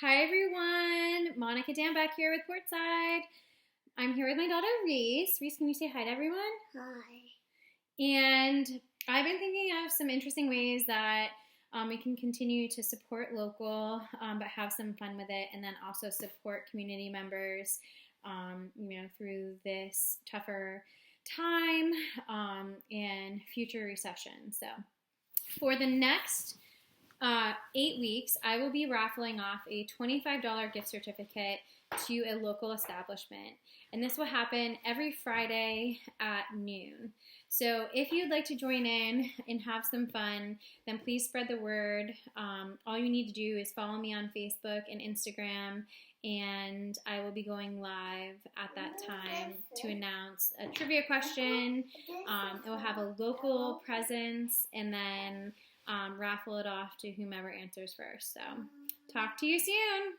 Hi everyone, Monica Dambach here with Portside. I'm here with my daughter Reese. Reese, can you say hi to everyone? Hi. And I've been thinking of some interesting ways that we can continue to support local, but have some fun with it, and then also support community members, through this tougher time and future recession. So, for the next 8 weeks, I will be raffling off a $25 gift certificate to a local establishment. And this will happen every Friday at noon. So if you'd like to join in and have some fun, then please spread the word. All you need to do is follow me on Facebook and Instagram, and I will be going live at that time to announce a trivia question. It will have a local presence, and then raffle it off to whomever answers first. So talk to you soon.